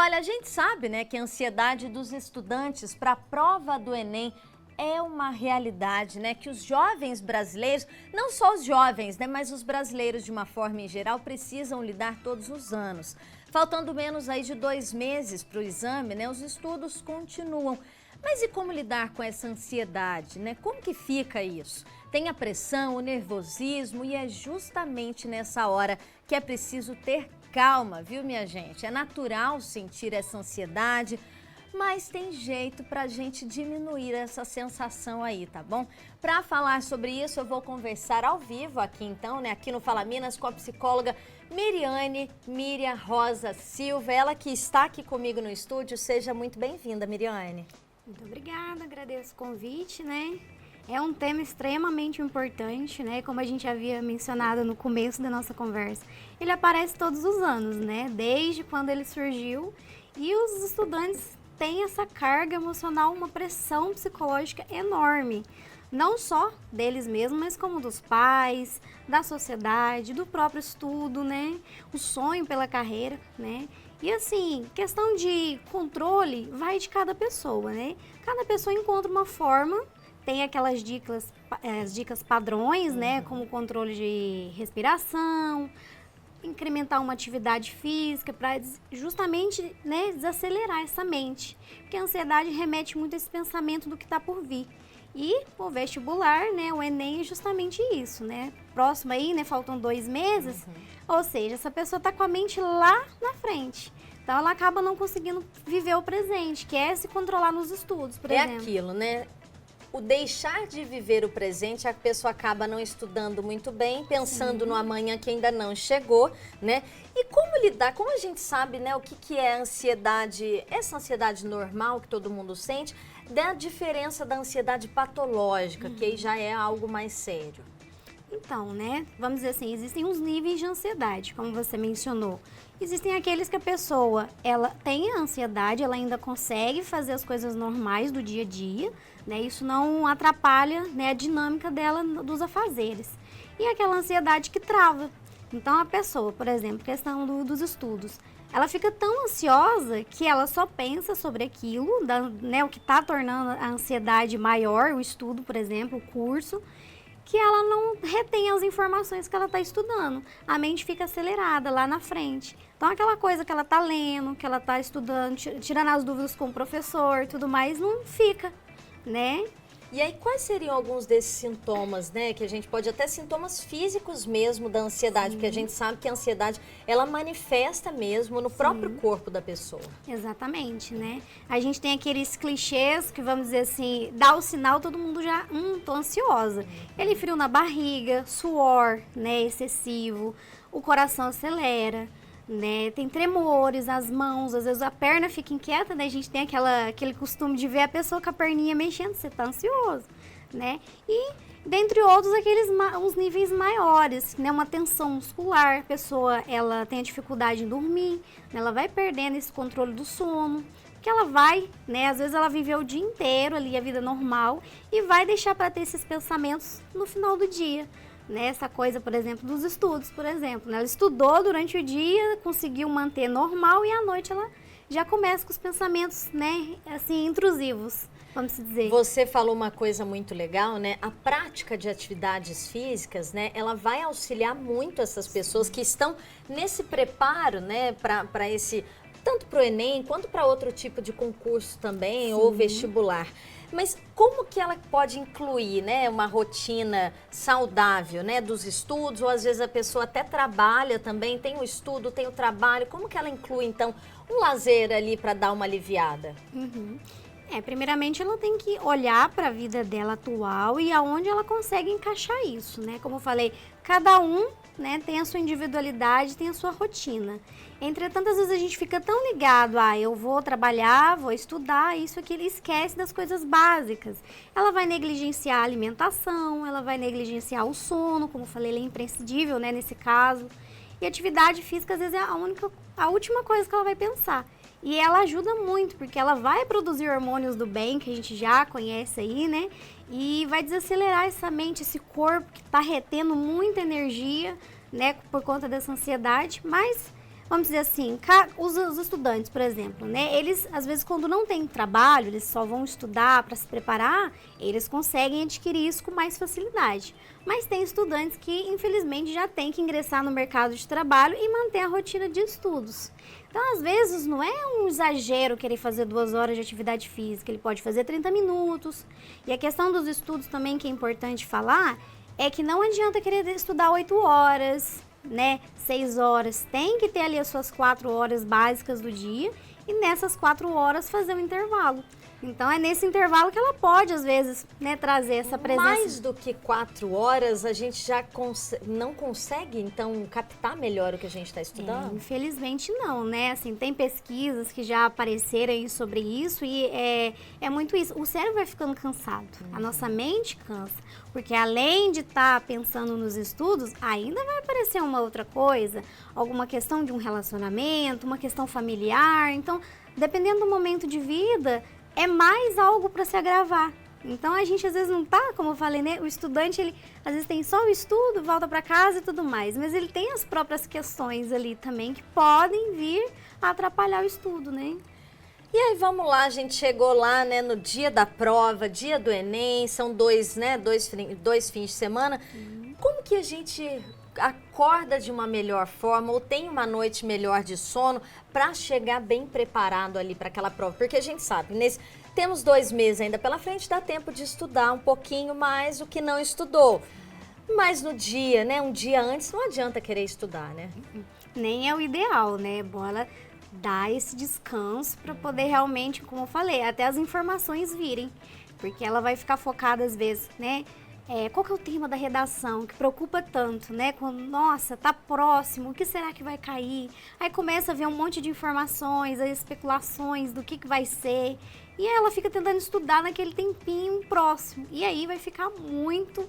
Olha, a gente sabe, né, que a ansiedade dos estudantes para a prova do Enem é uma realidade, né, que os jovens brasileiros, não só os jovens, né, mas os brasileiros de uma forma em geral, precisam lidar todos os anos. Faltando menos aí de 2 meses para o exame, né, os estudos continuam. Mas e como lidar com essa ansiedade, né? Como que fica isso? Tem a pressão, o nervosismo e é justamente nessa hora que é preciso ter calma, viu, minha gente? É natural sentir essa ansiedade, mas tem jeito pra gente diminuir essa sensação aí, tá bom? Para falar sobre isso, eu vou conversar ao vivo aqui então, né, aqui no Fala Minas com a psicóloga Miriam Rosa Silva, ela que está aqui comigo no estúdio. Seja muito bem-vinda, Miriane. Muito obrigada, agradeço o convite, né? É um tema extremamente importante, né? Como a gente havia mencionado no começo da nossa conversa. Ele aparece todos os anos, né? Desde quando ele surgiu. E os estudantes têm essa carga emocional, uma pressão psicológica enorme. Não só deles mesmos, mas como dos pais, da sociedade, do próprio estudo, né? O sonho pela carreira, né? E assim, questão de controle vai de cada pessoa, né? Cada pessoa encontra uma forma, tem aquelas dicas, as dicas padrões, né? Como controle de respiração, incrementar uma atividade física para justamente, né, desacelerar essa mente. Porque a ansiedade remete muito a esse pensamento do que está por vir. E o vestibular, né, o Enem é justamente isso, né? Próximo aí, né, faltam 2 meses, ou seja, essa pessoa está com a mente lá na frente. Então ela acaba não conseguindo viver o presente, que é se controlar nos estudos, por exemplo. É aquilo, né? O deixar de viver o presente, a pessoa acaba não estudando muito bem, pensando no amanhã que ainda não chegou, né? E como lidar, como a gente sabe, né, o que é a ansiedade, essa ansiedade normal que todo mundo sente, da diferença da ansiedade patológica, que aí já é algo mais sério. Então, né, vamos dizer assim, existem uns níveis de ansiedade, como você mencionou. Existem aqueles que a pessoa, ela tem a ansiedade, ela ainda consegue fazer as coisas normais do dia a dia, né, isso não atrapalha, né, a dinâmica dela dos afazeres. E aquela ansiedade que trava. Então, a pessoa, por exemplo, questão dos estudos, ela fica tão ansiosa que ela só pensa sobre aquilo, né, o que está tornando a ansiedade maior, o estudo, por exemplo, o curso, que ela não retém as informações que ela está estudando. A mente fica acelerada lá na frente. Então, aquela coisa que ela está lendo, que ela está estudando, tirando as dúvidas com o professor e tudo mais, não fica, né? E aí, quais seriam alguns desses sintomas, né? Que a gente pode, até sintomas físicos mesmo da ansiedade, porque a gente sabe que a ansiedade, ela manifesta mesmo no próprio corpo da pessoa. Exatamente, né? A gente tem aqueles clichês que, vamos dizer assim, dá o sinal, todo mundo já, tô ansiosa. Ele frio na barriga, suor, né, excessivo, o coração acelera, né? Tem tremores, as mãos, às vezes a perna fica inquieta, né? A gente tem aquele costume de ver a pessoa com a perninha mexendo, você tá ansioso, né? E dentre outros, uns níveis maiores, né? Uma tensão muscular, a pessoa, ela tem a dificuldade em dormir, né? Ela vai perdendo esse controle do sono, porque ela vai, né? Às vezes ela viveu o dia inteiro ali, a vida normal, e vai deixar para ter esses pensamentos no final do dia. Nessa coisa, por exemplo, dos estudos, por exemplo, né? Ela estudou durante o dia, conseguiu manter normal e à noite ela já começa com os pensamentos, né, assim, intrusivos, vamos dizer. Você falou uma coisa muito legal, né? A prática de atividades físicas, né, ela vai auxiliar muito essas pessoas que estão nesse preparo, né, para esse, tanto para o Enem quanto para outro tipo de concurso também, ou vestibular. Mas como que ela pode incluir, né, uma rotina saudável, né, dos estudos, ou às vezes a pessoa até trabalha também, tem o estudo, tem o trabalho, como que ela inclui então um lazer ali para dar uma aliviada? Primeiramente ela tem que olhar para a vida dela atual e aonde ela consegue encaixar isso, né? Como eu falei, cada um, né, tem a sua individualidade, tem a sua rotina. Entretanto, às vezes a gente fica tão ligado, eu vou trabalhar, vou estudar, isso aqui, ele esquece das coisas básicas. Ela vai negligenciar a alimentação, ela vai negligenciar o sono, como eu falei, ele é imprescindível, né, nesse caso. E atividade física, às vezes, é a última coisa que ela vai pensar. E ela ajuda muito, porque ela vai produzir hormônios do bem, que a gente já conhece aí, né? E vai desacelerar essa mente, esse corpo que está retendo muita energia, né? Por conta dessa ansiedade, mas vamos dizer assim, os estudantes, por exemplo, né? Eles, às vezes, quando não tem trabalho, eles só vão estudar para se preparar, eles conseguem adquirir isso com mais facilidade. Mas tem estudantes que, infelizmente, já têm que ingressar no mercado de trabalho e manter a rotina de estudos. Então, às vezes, não é um exagero querer fazer 2 horas de atividade física, ele pode fazer 30 minutos. E a questão dos estudos também, que é importante falar, é que não adianta querer estudar 8 horas, né, 6 horas, tem que ter ali as suas 4 horas básicas do dia e nessas 4 horas fazer um intervalo. Então é nesse intervalo que ela pode, às vezes, né, trazer essa presença. Mais do que 4 horas, a gente já não consegue, então, captar melhor o que a gente está estudando? Infelizmente não, né? Assim, tem pesquisas que já apareceram aí sobre isso e é muito isso. O cérebro vai ficando cansado, a nossa mente cansa. Porque além de estar pensando nos estudos, ainda vai aparecer uma outra coisa, alguma questão de um relacionamento, uma questão familiar. Então, dependendo do momento de vida, é mais algo para se agravar. Então a gente às vezes não tá, como eu falei, né? O estudante, ele às vezes tem só o estudo, volta para casa e tudo mais, mas ele tem as próprias questões ali também que podem vir a atrapalhar o estudo, né? E aí, vamos lá, a gente chegou lá, né, no dia da prova, dia do Enem, são dois fins de semana. Como que a gente acorda de uma melhor forma ou tem uma noite melhor de sono para chegar bem preparado ali para aquela prova? Porque a gente sabe, temos 2 meses ainda pela frente, dá tempo de estudar um pouquinho mais o que não estudou. Mas no dia, né, um dia antes, não adianta querer estudar, né? Nem é o ideal, né? É bom ela dar esse descanso para poder realmente, como eu falei, até as informações virem. Porque ela vai ficar focada às vezes, né? Qual que é o tema da redação que preocupa tanto, né? Quando, nossa, tá próximo, o que será que vai cair? Aí começa a ver um monte de informações, as especulações do que vai ser. E aí ela fica tentando estudar naquele tempinho próximo. E aí vai ficar muito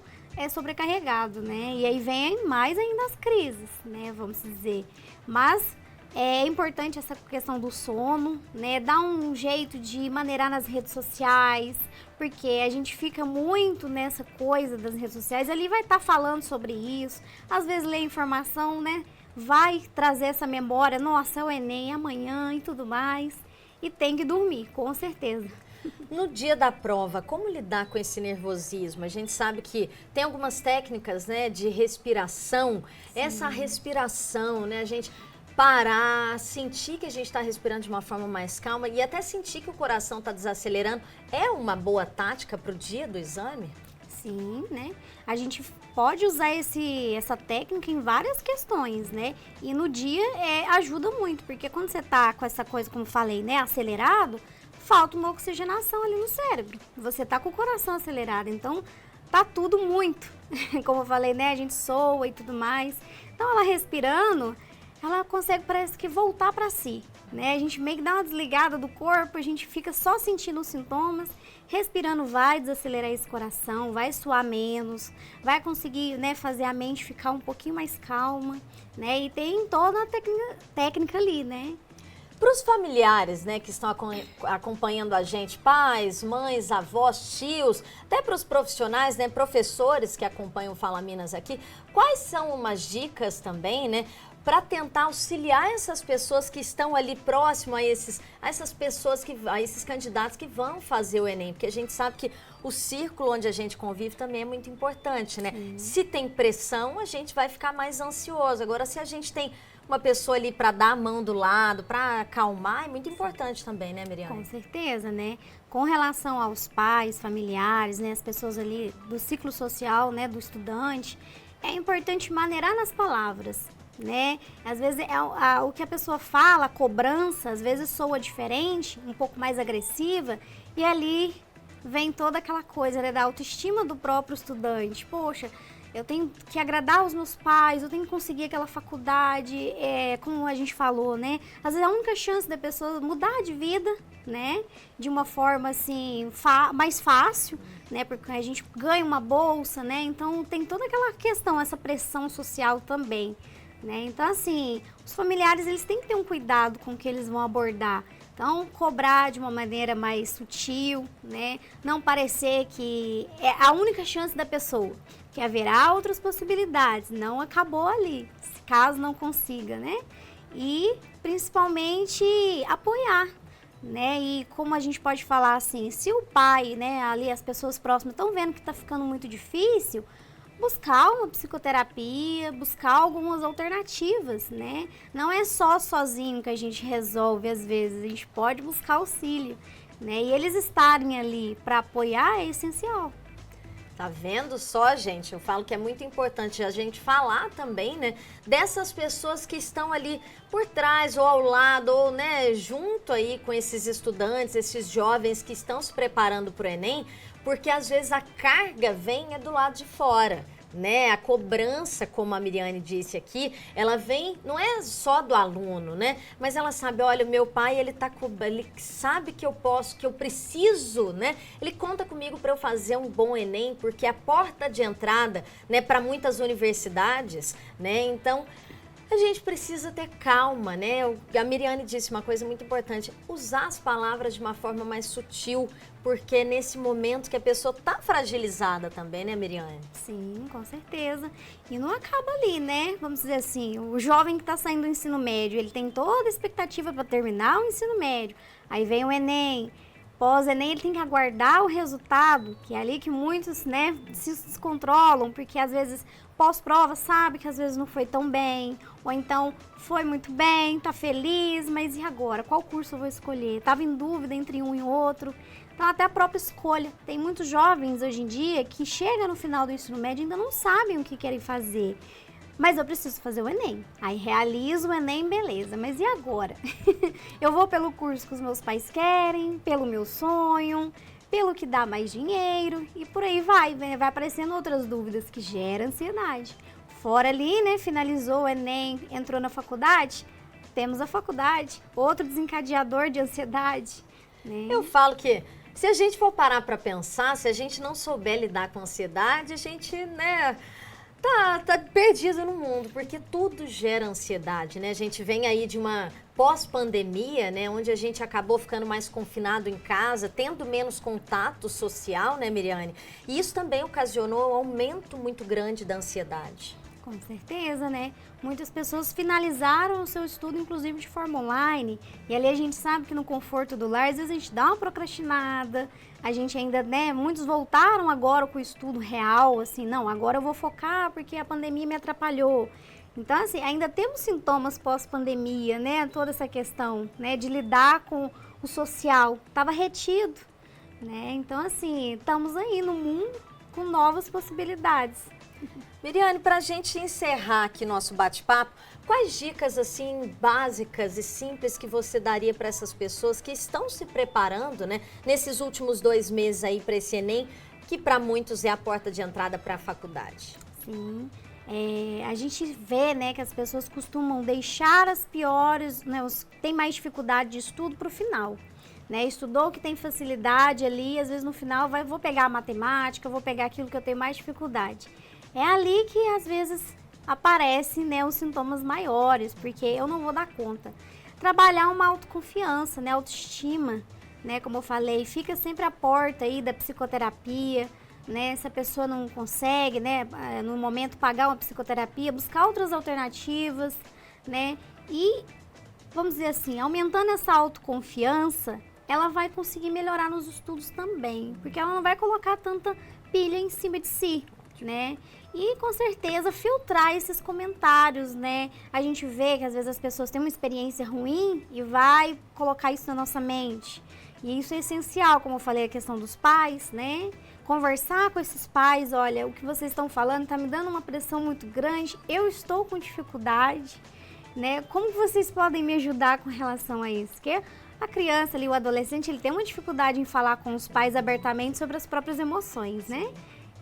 sobrecarregado, né? E aí vem mais ainda as crises, né? Vamos dizer. Mas é importante essa questão do sono, né? Dar um jeito de maneirar nas redes sociais, porque a gente fica muito nessa coisa das redes sociais, ali vai estar falando sobre isso, às vezes lê informação, né? Vai trazer essa memória, nossa, é o Enem amanhã e tudo mais, e tem que dormir, com certeza. No dia da prova, como lidar com esse nervosismo? A gente sabe que tem algumas técnicas, né, de respiração. Sim. Essa respiração, né, a gente parar, sentir que a gente está respirando de uma forma mais calma e até sentir que o coração está desacelerando, é uma boa tática para o dia do exame? Sim, né? A gente pode usar essa técnica em várias questões, né? E no dia ajuda muito, porque quando você tá com essa coisa, como eu falei, né, acelerado, falta uma oxigenação ali no cérebro. Você tá com o coração acelerado, então tá tudo muito. Como eu falei, né, a gente soa e tudo mais. Então ela respirando, ela consegue, parece que, voltar para si, né? A gente meio que dá uma desligada do corpo, a gente fica só sentindo os sintomas, respirando vai desacelerar esse coração, vai suar menos, vai conseguir, né, fazer a mente ficar um pouquinho mais calma, né? E tem toda a técnica ali, né? Para os familiares, né, que estão acompanhando a gente, pais, mães, avós, tios, até para os profissionais, né, professores que acompanham o Fala Minas aqui, quais são umas dicas também, né, para tentar auxiliar essas pessoas que estão ali próximo a essas pessoas, a esses candidatos que vão fazer o Enem? Porque a gente sabe que o círculo onde a gente convive também é muito importante, né? Se tem pressão, a gente vai ficar mais ansioso. Agora, se a gente tem uma pessoa ali para dar a mão do lado, para acalmar, é muito importante também, né, Miriam? Com certeza, né? Com relação aos pais, familiares, né, as pessoas ali do ciclo social, né, do estudante, é importante maneirar nas palavras, né? Às vezes o que a pessoa fala, a cobrança, às vezes soa diferente, um pouco mais agressiva, e ali vem toda aquela coisa, né, da autoestima do próprio estudante. Poxa, eu tenho que agradar os meus pais, eu tenho que conseguir aquela faculdade, como a gente falou, né? Às vezes a única chance da pessoa mudar de vida, né? De uma forma, assim, mais fácil, né? Porque a gente ganha uma bolsa, né? Então tem toda aquela questão, essa pressão social também, né? Então, assim, os familiares, eles têm que ter um cuidado com o que eles vão abordar. Então, cobrar de uma maneira mais sutil, né? Não parecer que é a única chance da pessoa, que haverá outras possibilidades, não acabou ali, caso não consiga, né? e principalmente apoiar, né? E como a gente pode falar assim, se o pai, né, ali as pessoas próximas estão vendo que está ficando muito difícil, buscar uma psicoterapia, buscar algumas alternativas, né? Não é só sozinho que a gente resolve às vezes, a gente pode buscar auxílio, né? E eles estarem ali para apoiar é essencial. Tá vendo só, gente? Eu falo que é muito importante a gente falar também, né, dessas pessoas que estão ali por trás ou ao lado ou, né, junto aí com esses estudantes, esses jovens que estão se preparando para o Enem, porque às vezes a carga vem do lado de fora. Né, a cobrança, como a Miriane disse aqui, ela vem, não é só do aluno, né? Mas ela sabe, olha, meu pai, ele sabe que eu posso, que eu preciso, né? Ele conta comigo para eu fazer um bom Enem, porque é a porta de entrada, né, para muitas universidades, né? Então, a gente precisa ter calma, né? A Miriane disse uma coisa muito importante, usar as palavras de uma forma mais sutil, porque é nesse momento que a pessoa tá fragilizada também, né, Miriane? Sim, com certeza. E não acaba ali, né? Vamos dizer assim, o jovem que está saindo do ensino médio, ele tem toda a expectativa para terminar o ensino médio. Aí vem o Enem. Pós-Enem, ele tem que aguardar o resultado, que é ali que muitos, né, se descontrolam, porque às vezes pós-prova sabe que às vezes não foi tão bem, ou então foi muito bem, tá feliz, mas e agora? Qual curso eu vou escolher? Tava em dúvida entre um e outro. Então, até a própria escolha. Tem muitos jovens hoje em dia que chegam no final do ensino médio e ainda não sabem o que querem fazer. Mas eu preciso fazer o Enem. Aí realizo o Enem, beleza. Mas e agora? Eu vou pelo curso que os meus pais querem, pelo meu sonho, pelo que dá mais dinheiro e por aí vai. Vai aparecendo outras dúvidas que geram ansiedade. Fora ali, né, finalizou o Enem, entrou na faculdade, temos a faculdade, outro desencadeador de ansiedade. Né? Eu falo que se a gente for parar para pensar, se a gente não souber lidar com a ansiedade, a gente, né, tá perdido no mundo, porque tudo gera ansiedade, né? A gente vem aí de uma pós-pandemia, né, onde a gente acabou ficando mais confinado em casa, tendo menos contato social, né, Miriane? E isso também ocasionou um aumento muito grande da ansiedade. Com certeza, né? Muitas pessoas finalizaram o seu estudo, inclusive de forma online. E ali a gente sabe que no conforto do lar, às vezes a gente dá uma procrastinada. A gente ainda, né? Muitos voltaram agora com o estudo real, assim, não, agora eu vou focar porque a pandemia me atrapalhou. Então, assim, ainda temos sintomas pós-pandemia, né? Toda essa questão, né? De lidar com o social. Estava retido, né? Então, assim, estamos aí no mundo com novas possibilidades. Miriane, para a gente encerrar aqui nosso bate-papo, quais dicas assim básicas e simples que você daria para essas pessoas que estão se preparando, né, nesses últimos 2 meses aí para esse Enem, que para muitos é a porta de entrada para a faculdade? Sim, a gente vê, né, que as pessoas costumam deixar as piores, né, tem mais dificuldade de estudo para o final. Né, estudou que tem facilidade ali, às vezes no final vou pegar a matemática, vou pegar aquilo que eu tenho mais dificuldade. É ali que às vezes aparecem, né, os sintomas maiores, porque eu não vou dar conta. Trabalhar uma autoconfiança, né, autoestima, né, como eu falei, fica sempre à porta aí da psicoterapia, né, se a pessoa não consegue, né, no momento pagar uma psicoterapia, buscar outras alternativas, né, e vamos dizer assim, aumentando essa autoconfiança, ela vai conseguir melhorar nos estudos também, porque ela não vai colocar tanta pilha em cima de si, né? E com certeza filtrar esses comentários, né? A gente vê que às vezes as pessoas têm uma experiência ruim e vai colocar isso na nossa mente. E isso é essencial, como eu falei, a questão dos pais, né? Conversar com esses pais, olha, o que vocês estão falando está me dando uma pressão muito grande, eu estou com dificuldade, né? Como que vocês podem me ajudar com relação a isso? Porque a criança ali, o adolescente, ele tem uma dificuldade em falar com os pais abertamente sobre as próprias emoções, né?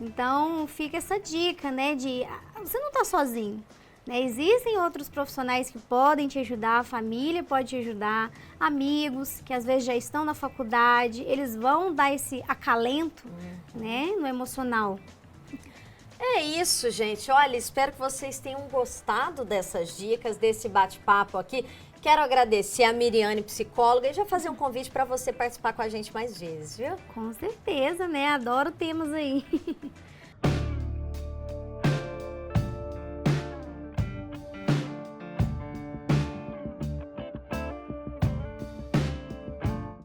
Então, fica essa dica, né, de você não está sozinho, né? Existem outros profissionais que podem te ajudar, a família pode te ajudar, amigos que às vezes já estão na faculdade, eles vão dar esse acalento, né, no emocional. É isso, gente. Olha, espero que vocês tenham gostado dessas dicas, desse bate-papo aqui. Quero agradecer a Miriane, psicóloga, e já fazer um convite para você participar com a gente mais vezes, viu? Com certeza, né? Adoro temas aí.